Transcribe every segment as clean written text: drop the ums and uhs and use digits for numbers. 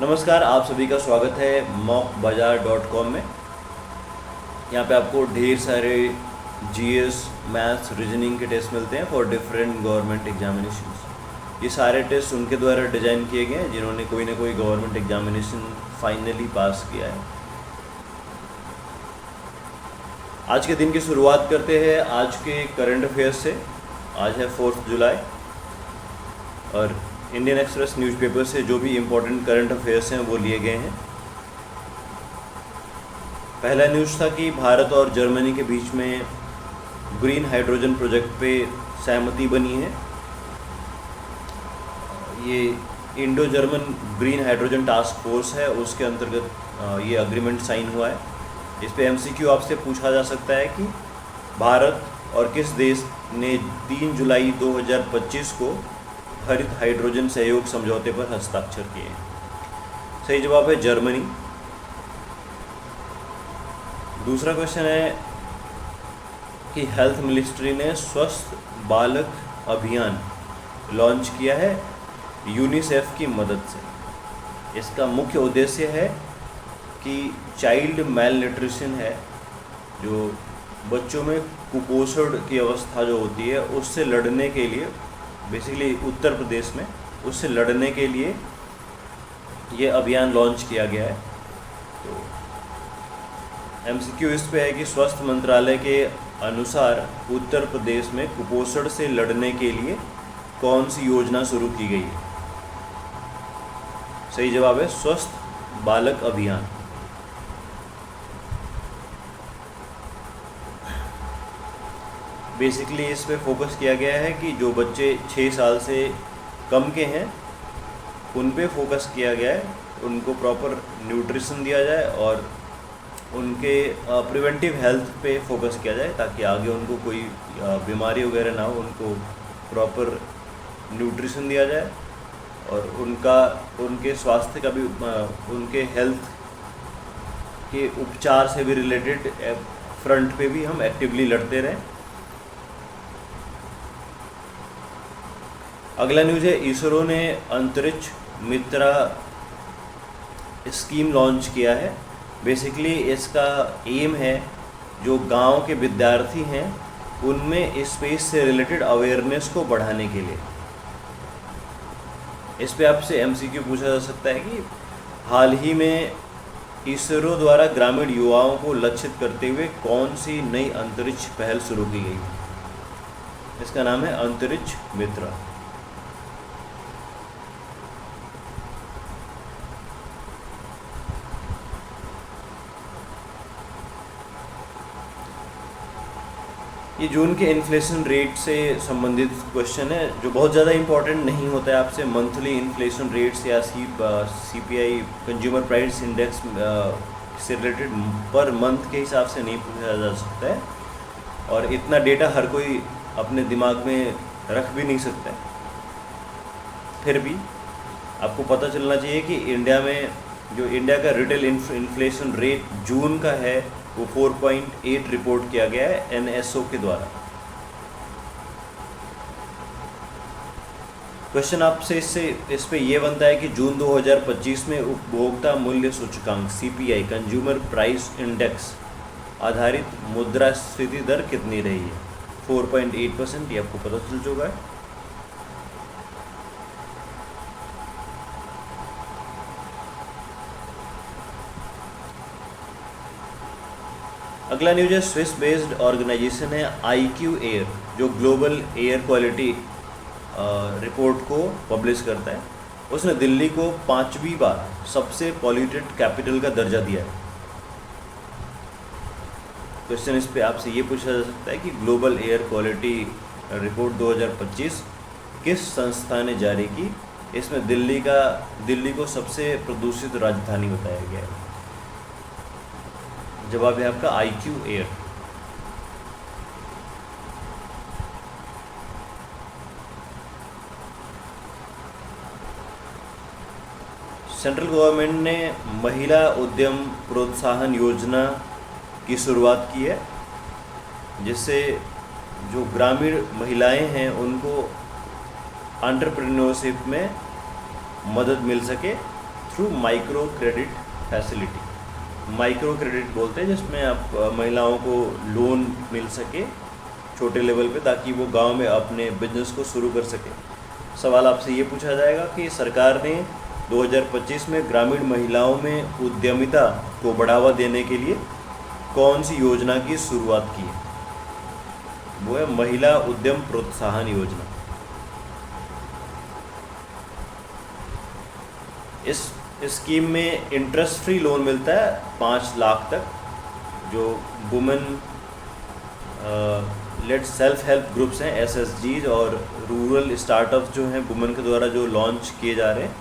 नमस्कार, आप सभी का स्वागत है mockbazaar.com में। यहाँ पे आपको ढेर सारे जीएस, मैथ्स, रीजनिंग के टेस्ट मिलते हैं फॉर डिफरेंट गवर्नमेंट एग्जामिनेशंस। ये सारे टेस्ट उनके द्वारा डिज़ाइन किए गए हैं जिन्होंने कोई ना कोई गवर्नमेंट एग्जामिनेशन फाइनली पास किया है। आज के दिन की शुरुआत करते हैं आज के करंट अफेयर्स से। आज है 4 जुलाई और इंडियन एक्सप्रेस न्यूज़पेपर से जो भी इम्पोर्टेंट करंट अफेयर्स हैं वो लिए गए हैं। पहला न्यूज़ था कि भारत और जर्मनी के बीच में ग्रीन हाइड्रोजन प्रोजेक्ट पे सहमति बनी है। ये Indo German green hydrogen task force है, उसके अंतर्गत ये अग्रीमेंट साइन हुआ है। इस पे एमसीक्यू आपसे पूछा जा सकता है कि भारत और किस देश ने 3 जुलाई 2025 को हरित हाइड्रोजन सहयोग समझौते पर हस्ताक्षर किए हैं। सही जवाब है जर्मनी। दूसरा क्वेश्चन है कि हेल्थ मिनिस्ट्री ने स्वस्थ बालक अभियान लॉन्च किया है यूनिसेफ की मदद से। इसका मुख्य उद्देश्य है कि चाइल्ड मेल न्यूट्रिशन है, जो बच्चों में कुपोषण की अवस्था जो होती है उससे लड़ने के लिए, बेसिकली उत्तर प्रदेश में उससे लड़ने के लिए ये अभियान लॉन्च किया गया है। तो एमसीक्यू इस पे है कि स्वास्थ्य मंत्रालय के अनुसार उत्तर प्रदेश में कुपोषण से लड़ने के लिए कौन सी योजना शुरू की गई है। सही जवाब है स्वस्थ बालक अभियान। बेसिकली इस पे फोकस किया गया है कि जो बच्चे 6 साल से कम के हैं उन पे फोकस किया गया है, उनको प्रॉपर न्यूट्रिशन दिया जाए और उनके प्रिवेंटिव हेल्थ पे फोकस किया जाए ताकि आगे उनको कोई बीमारी वगैरह ना हो। उनको प्रॉपर न्यूट्रिशन दिया जाए और उनके स्वास्थ्य का भी, उनके हेल्थ के उपचार से भी रिलेटेड फ्रंट पे भी हम एक्टिवली लड़ते रहें। अगला न्यूज़ है इसरो ने अंतरिक्ष मित्रा स्कीम लॉन्च किया है। बेसिकली इसका एम है जो गांव के विद्यार्थी हैं उनमें स्पेस से रिलेटेड अवेयरनेस को बढ़ाने के लिए। इस पे आपसे एमसीक्यू पूछा जा सकता है कि हाल ही में इसरो द्वारा ग्रामीण युवाओं को लक्षित करते हुए कौन सी नई अंतरिक्ष पहल शुरू की गई। इसका नाम है अंतरिक्ष मित्र। ये जून के इन्फ्लेशन रेट से संबंधित क्वेश्चन है जो बहुत ज़्यादा इंपॉर्टेंट नहीं होता है। आपसे मंथली इन्फ्लेशन रेट्स या सीपीआई कंज्यूमर प्राइस इंडेक्स से रिलेटेड पर मंथ के हिसाब से नहीं पूछा जा सकता है और इतना डेटा हर कोई अपने दिमाग में रख भी नहीं सकता है। फिर भी आपको पता चलना चाहिए कि इंडिया का रिटेल इन्फ्लेशन रेट जून का है वो 4.8 रिपोर्ट किया गया है एनएसओ के द्वारा। क्वेश्चन आपसे इस पे ये बनता है कि जून 2025 में उपभोक्ता मूल्य सूचकांक सीपीआई कंज्यूमर प्राइस इंडेक्स आधारित मुद्रास्फीति दर कितनी रही है। 4.8%। ये आपको पता चल चुका है। अगला न्यूज है स्विस बेस्ड ऑर्गेनाइजेशन है IQ एयर जो ग्लोबल एयर क्वालिटी रिपोर्ट को पब्लिश करता है। उसने दिल्ली को 5वीं बार सबसे पॉल्यूटेड कैपिटल का दर्जा दिया है। क्वेश्चन इस पे आपसे ये पूछा जा सकता है कि ग्लोबल एयर क्वालिटी रिपोर्ट 2025 किस संस्था ने जारी की। इसमें दिल्ली को सबसे प्रदूषित राजधानी बताया गया है। जवाब है आपका IQ एयर। सेंट्रल गवर्नमेंट ने महिला उद्यम प्रोत्साहन योजना की शुरुआत की है जिससे जो ग्रामीण महिलाएं हैं उनको एंटरप्रेन्योरशिप में मदद मिल सके through micro credit facility. Micro credit बोलते हैं जिसमें आप महिलाओं को लोन मिल सके छोटे लेवल पे, ताकि वो गांव में अपने बिजनेस को शुरू कर सके। सवाल आपसे ये पूछा जाएगा कि सरकार ने 2025 में ग्रामीण महिलाओं में उद्यमिता को बढ़ावा देने के लिए कौन सी योजना की शुरुआत की है? वो है महिला उद्यम प्रोत्साहन योजना। इस स्कीम में इंटरेस्ट फ्री लोन मिलता है 5 लाख तक, जो women lead self help groups हैं SSGs और रूरल स्टार्टअप्स जो हैं वुमेन के द्वारा जो लॉन्च किए जा रहे हैं,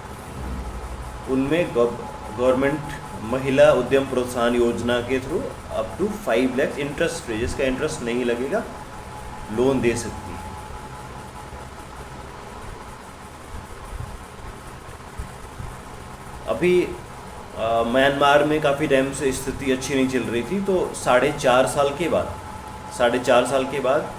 उनमें गवर्नमेंट महिला उद्यम प्रोत्साहन योजना के through up to 5 lakh interest free, जिसका इंटरेस्ट नहीं लगेगा, लोन दे सकती है। अभी म्यांमार में काफ़ी टाइम से स्थिति अच्छी नहीं चल रही थी, तो 4.5 साल के बाद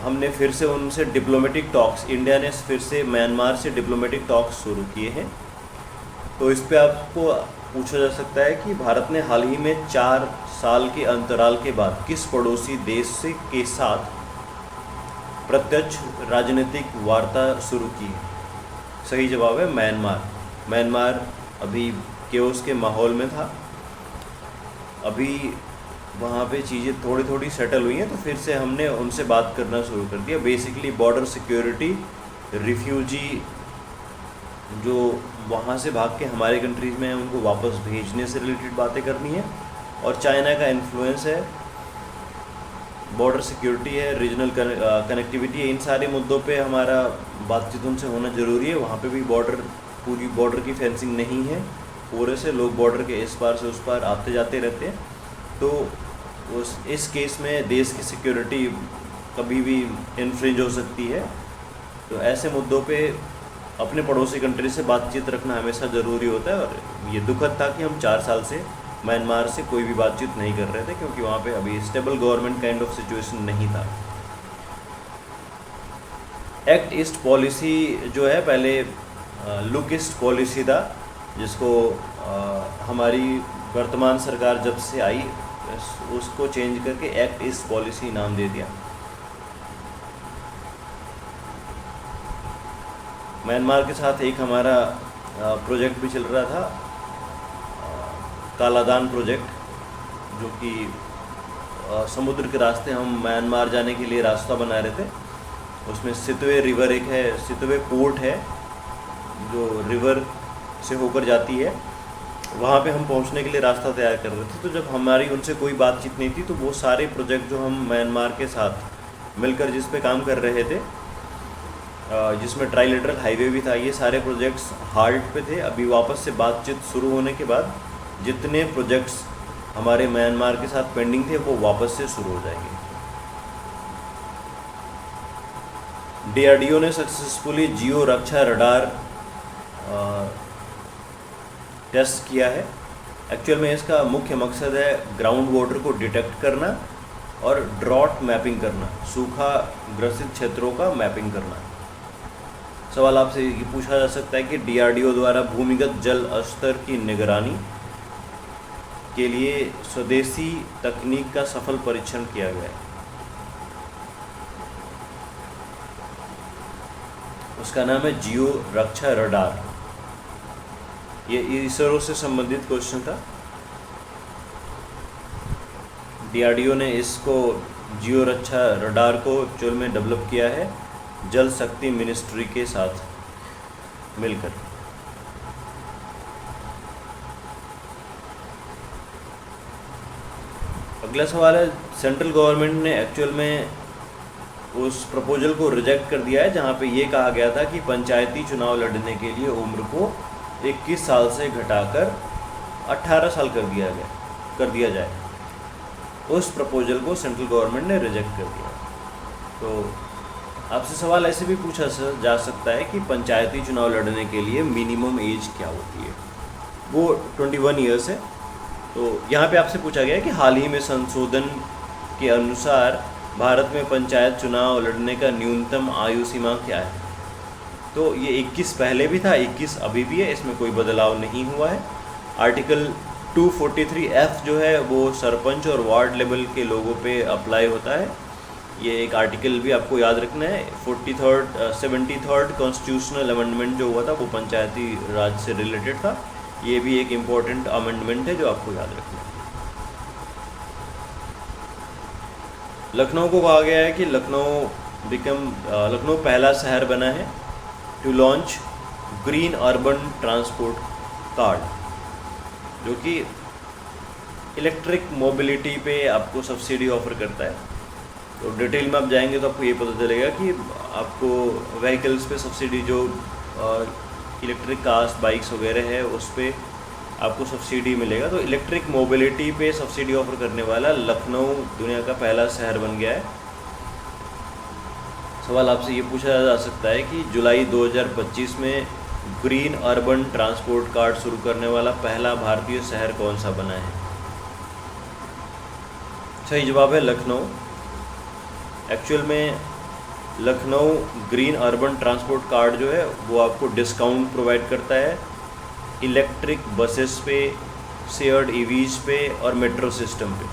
हमने फिर से उनसे डिप्लोमेटिक टॉक्स, इंडिया ने फिर से म्यांमार से डिप्लोमेटिक टॉक्स शुरू किए हैं। तो इस पे आपको पूछा जा सकता है कि भारत ने हाल ही में 4 साल के अंतराल के बाद किस पड़ोसी देश से के साथ प्रत्यक्ष राजनीतिक वार्ता शुरू की है? सही जवाब है म्यांमार। म्यांमार अभी केओस के माहौल में था, अभी वहाँ पे चीज़ें थोड़ी थोड़ी सेटल हुई हैं, तो फिर से हमने उनसे बात करना शुरू कर दिया। बेसिकली बॉर्डर सिक्योरिटी, रिफ्यूजी जो वहाँ से भाग के हमारे कंट्रीज़ में हैं उनको वापस भेजने से रिलेटेड बातें करनी है, और चाइना का इन्फ्लुएंस है, बॉर्डर सिक्योरिटी है, रीजनल कनेक्टिविटी है, इन सारे मुद्दों पे हमारा बातचीत उनसे होना ज़रूरी है। वहाँ पे भी पूरी बॉर्डर की फेंसिंग नहीं है, पूरे से लोग बॉर्डर के इस पार से उस पार आते जाते रहते हैं, तो इस केस में देश की सिक्योरिटी कभी भी इन्फ्रिंज हो सकती है। तो ऐसे मुद्दों पे अपने पड़ोसी कंट्री से बातचीत रखना हमेशा ज़रूरी होता है, और ये दुखद था कि हम 4 साल से म्यांमार से कोई भी बातचीत नहीं कर रहे थे, क्योंकि वहाँ पे अभी stable government kind of situation नहीं था। एक्ट ईस्ट पॉलिसी जो है, पहले लुक ईस्ट पॉलिसी था, जिसको हमारी वर्तमान सरकार जब से आई उसको चेंज करके एक्ट ईस्ट पॉलिसी नाम दे दिया। म्यांमार के साथ एक हमारा प्रोजेक्ट भी चल रहा था, कालादान प्रोजेक्ट, जो कि समुद्र के रास्ते हम म्यांमार जाने के लिए रास्ता बना रहे थे। उसमें सितवे रिवर एक है, सितवे पोर्ट है जो रिवर से होकर जाती है, वहाँ पे हम पहुँचने के लिए रास्ता तैयार कर रहे थे। तो जब हमारी उनसे कोई बातचीत नहीं थी, तो वो सारे प्रोजेक्ट जो हम म्यांमार के साथ मिलकर जिस पे काम कर रहे थे, जिसमें ट्राइलेटरल हाईवे भी था, ये सारे प्रोजेक्ट्स हाल्ट पे थे। अभी वापस से बातचीत शुरू होने के बाद जितने प्रोजेक्ट्स हमारे म्यांमार के साथ पेंडिंग थे वो वापस से शुरू हो जाएंगे। DRDO ने सक्सेसफुली जियो रक्षा रडार टेस्ट किया है। एक्चुअल में इसका मुख्य मकसद है ग्राउंड वाटर को डिटेक्ट करना और ड्रॉट मैपिंग करना, सूखा ग्रसित क्षेत्रों का मैपिंग करना। सवाल आपसे ये पूछा जा सकता है कि DRDO द्वारा भूमिगत जल स्तर की निगरानी के लिए स्वदेशी तकनीक का सफल परीक्षण किया गया है। उसका नाम है जियो रक्षा रडार। ये इसरो से संबंधित क्वेश्चन था। DRDO ने इसको जियो रक्षा रडार को एक्चुअल में डेवलप किया है जल शक्ति मिनिस्ट्री के साथ मिलकर। अगला सवाल है, सेंट्रल गवर्नमेंट ने एक्चुअल में उस प्रपोजल को रिजेक्ट कर दिया है जहां पे ये कहा गया था कि पंचायती चुनाव लड़ने के लिए उम्र को 21 साल से घटाकर 18 साल कर दिया जाए। उस प्रपोजल को सेंट्रल गवर्नमेंट ने रिजेक्ट कर दिया। तो आपसे सवाल ऐसे भी पूछा जा सकता है कि पंचायती चुनाव लड़ने के लिए मिनिमम एज क्या होती है? वो 21 ईयर्स है। तो यहाँ पे आपसे पूछा गया है कि हाल ही में संशोधन के अनुसार भारत में पंचायत चुनाव लड़ने का न्यूनतम आयु सीमा क्या है? तो ये 21 पहले भी था, 21 अभी भी है, इसमें कोई बदलाव नहीं हुआ है। आर्टिकल 243F जो है वो सरपंच और वार्ड लेवल के लोगों पे अप्लाई होता है। ये एक आर्टिकल भी आपको याद रखना है। 73rd कॉन्स्टिट्यूशनल अमेंडमेंट जो हुआ था वो पंचायती राज से रिलेटेड था। ये भी एक इम्पॉर्टेंट अमेंडमेंट है जो आपको याद रखना है। लखनऊ को कहा गया है कि लखनऊ पहला शहर बना है to launch green urban transport card, जो कि इलेक्ट्रिक मोबिलिटी पे आपको सब्सिडी ऑफर करता है। तो डिटेल में आप जाएंगे तो आपको ये पता चलेगा कि आपको व्हीकल्स पे सब्सिडी, जो इलेक्ट्रिक कार्स बाइक्स वगैरह है उस पर आपको सब्सिडी मिलेगा। तो इलेक्ट्रिक मोबिलिटी पे सब्सिडी ऑफर करने वाला लखनऊ दुनिया का पहला शहर बन गया है। सवाल आपसे ये पूछा जा सकता है कि जुलाई 2025 में ग्रीन अर्बन ट्रांसपोर्ट कार्ड शुरू करने वाला पहला भारतीय शहर कौन सा बना है? सही जवाब है लखनऊ। एक्चुअल में Lucknow green urban transport card जो है वो आपको डिस्काउंट प्रोवाइड करता है इलेक्ट्रिक बसेस पे, शेयर्ड ईवीज पे और मेट्रो सिस्टम पे।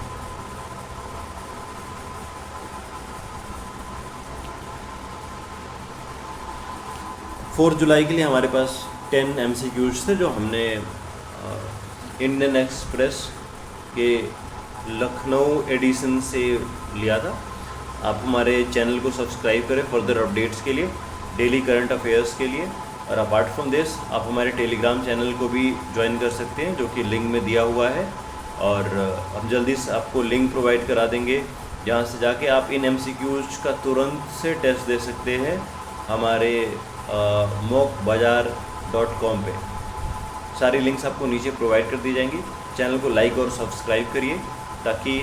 फोर्थ जुलाई के लिए हमारे पास 10 MCQs थे जो हमने इंडियन एक्सप्रेस के लखनऊ एडिशन से लिया था। आप हमारे चैनल को सब्सक्राइब करें फर्दर अपडेट्स के लिए, डेली करंट अफेयर्स के लिए। और अपार्ट फ्रॉम दिस आप हमारे टेलीग्राम चैनल को भी ज्वाइन कर सकते हैं जो कि लिंक में दिया हुआ है। और हम जल्दी से आपको लिंक प्रोवाइड करा देंगे जहाँ से जाके आप इन MCQs का तुरंत से टेस्ट दे सकते हैं हमारे mockbazaar.com पे। सारी लिंक्स आपको नीचे प्रोवाइड कर दी जाएंगी। चैनल को लाइक और सब्सक्राइब करिए ताकि